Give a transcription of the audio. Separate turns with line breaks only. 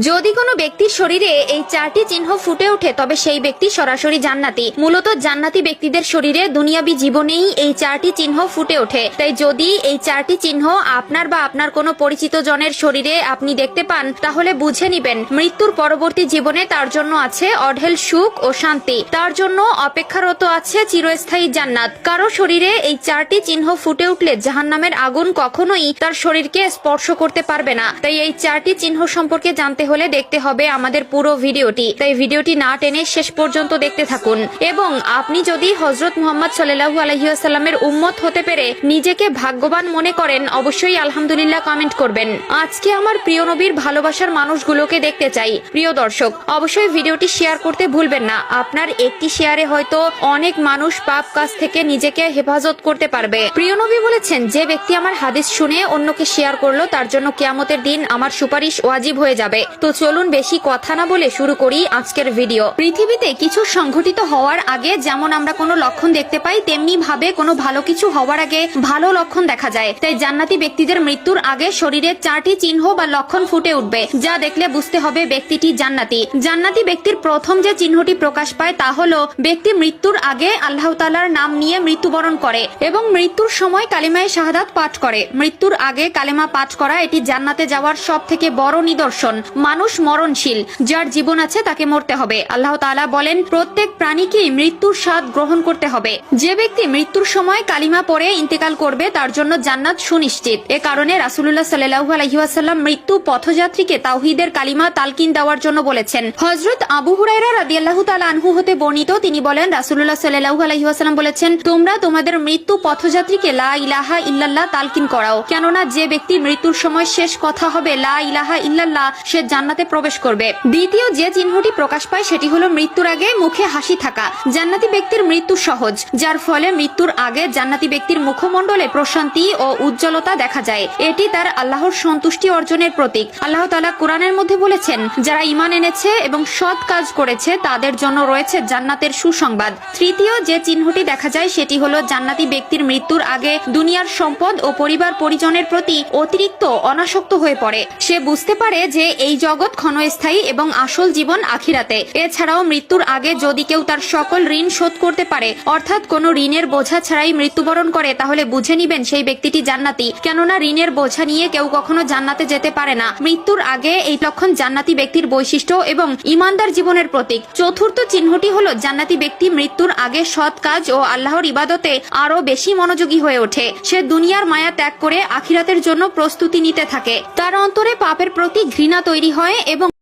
যদি কোনো ব্যক্তির শরীরে এই চারটি চিহ্ন ফুটে ওঠে তবে সেই ব্যক্তি সরাসরি জান্নাতি। মূলত জান্নাতি ব্যক্তিদের শরীরে দুনিয়াবী জীবনেই এই চারটি চিহ্ন ফুটে ওঠে। তাই যদি এই চারটি চিহ্ন আপনার বা আপনার কোনো পরিচিত জনের শরীরে আপনি দেখতে পান তাহলে বুঝে নিবেন মৃত্যুর পরবর্তী জীবনে তার জন্য আছে অঢেল সুখ ও শান্তি, তার জন্য অপেক্ষারত আছে চিরস্থায়ী জান্নাত। কারো শরীরে এই চারটি চিহ্ন ফুটে উঠলে জাহান্নামের আগুন কখনোই তার শরীরকে স্পর্শ করতে পারবে না। তাই এই চারটি চিহ্ন সম্পর্কে জানতে হলে দেখতে হবে আমাদের পুরো ভিডিওটি। তাই ভিডিওটি না টেনে শেষ পর্যন্ত দেখতে থাকুন। এবং আপনি যদি হযরত মুহাম্মদ সাল্লাল্লাহু আলাইহি ওয়াসাল্লামের উম্মত হতে পেরে নিজেকে ভাগ্যবান মনে করেন অবশ্যই আলহামদুলিল্লাহ কমেন্ট করবেন। আজকে আমার প্রিয় নবীর ভালোবাসার মানুষগুলোকে দেখতে চাই। প্রিয় দর্শক, অবশ্যই ভিডিওটি শেয়ার করতে ভুলবেন না। আপনার একটি শেয়ারে হয়তো অনেক মানুষ পাপ কাজ থেকে নিজেকে হেফাজত করতে পারবে। প্রিয় নবী বলেছেন, যে ব্যক্তি আমার হাদিস শুনে অন্যকে শেয়ার করলো তার জন্য কিয়ামতের দিন আমার সুপারিশ ওয়াজিব হয়ে যাবে। তো চলুন বেশি কথা না বলে শুরু করি আজকের ভিডিও। পৃথিবীতে কিছু সংঘটিত হওয়ার আগে যেমন আমরা কোনো লক্ষণ দেখতে পাই, তেমনি ভাবে কোনো ভালো কিছু হওয়ার আগে ভালো লক্ষণ দেখা যায়। তাই জান্নাতি ব্যক্তিদের মৃত্যুর আগে শরীরে চারটি চিহ্ন বা লক্ষণ ফুটে উঠবে, যা দেখলে বুঝতে হবে ব্যক্তিটি জান্নাতি। জান্নাতি ব্যক্তির প্রথম যে চিহ্নটি প্রকাশ পায় তা হলো ব্যক্তি মৃত্যুর আগে আল্লাহ তাআলার নাম নিয়ে মৃত্যুবরণ করে এবং মৃত্যুর সময় কালিমায়ে শাহাদাত পাঠ করে। মৃত্যুর আগে কালেমা পাঠ করা এটি জান্নাতে যাওয়ার সব থেকে বড় নিদর্শন। মানুষ মরণশীল, যার জীবন আছে তাকে মরতে হবে। আল্লাহ তাআলা বলেন, প্রত্যেক প্রাণীকেই মৃত্যুর স্বাদ গ্রহণ করতে হবে। যে ব্যক্তি মৃত্যুর সময় কালিমা পড়ে ইন্তেকাল করবে তার জন্য জান্নাত সুনিশ্চিত। এ কারণে রাসূলুল্লাহ সাল্লাল্লাহু আলাইহি ওয়াসাল্লাম মৃত্যু পথযাত্রীকে তাওহীদের কালিমা তালকিন দেওয়ার জন্য বলেছেন। হযরত আবু হুরায়রা রাদিয়াল্লাহু তাআলা আনহু হতে বর্ণিত, তিনি বলেন, রাসূলুল্লাহ সাল্লাল্লাহু আলাইহি ওয়াসাল্লাম বলেছেন, তোমরা তোমাদের মৃত্যু পথযাত্রীকে লা ইলাহা ইল্লাল্লাহ তালকিন করাও, কেননা যে ব্যক্তির মৃত্যুর সময় শেষ কথা হবে লা ইলাহা ইল্লাল্লাহ সে জান্নাতে প্রবেশ করবে। দ্বিতীয় যে চিহ্নটি প্রকাশ পায় সেটি হলো মৃত্যুর আগে মুখে হাসি থাকা। জান্নাতি ব্যক্তির মৃত্যু সহজ, যার ফলে মৃত্যুর আগে জান্নাতি ব্যক্তির মুখমণ্ডলে প্রশান্তি ও উজ্জ্বলতা দেখা যায়। এটি তার আল্লাহর সন্তুষ্টি অর্জনের প্রতীক। আল্লাহ তাআলা কোরআনের মধ্যে বলেছেন, যারা ঈমান এনেছে এবং সৎ কাজ করেছে তাদের জন্য রয়েছে জান্নাতের সুসংবাদ। তৃতীয় যে চিহ্নটি দেখা যায় সেটি হলো জান্নাতি ব্যক্তির মৃত্যুর আগে দুনিয়ার সম্পদ ও পরিবার পরিজনের প্রতি অতিরিক্ত অনাসক্ত হয়ে পড়ে। সে বুঝতে পারে যে এই জগৎ ক্ষণস্থায়ী এবং আসল জীবন আখিরাতে। এছাড়াও মৃত্যুর আগে যদি কেউ তার সকল ঋণ শোধ করতে পারে, অর্থাৎ কোনো ঋণের বোঝা ছাড়াই মৃত্যুবরণ করে, তাহলে বুঝে নিবেন সেই ব্যক্তিটি জান্নাতি। কেননা ঋণের বোঝা নিয়ে কেউ কখনো জান্নাতে যেতে পারে না। মৃত্যুর আগে এই লক্ষণ জান্নাতি ব্যক্তির বৈশিষ্ট্য এবং ঈমানদার জীবনের প্রতীক। চতুর্থ চিহ্নটি হলো জান্নাতি ব্যক্তি মৃত্যুর আগে সৎ কাজ ও আল্লাহর ইবাদতে আরো বেশি মনোযোগী হয়ে ওঠে। সে দুনিয়ার মায়া ত্যাগ করে আখিরাতের জন্য প্রস্তুতি নিতে থাকে। তার অন্তরে পাপের প্রতি ঘৃণা তৈরি হয় এবং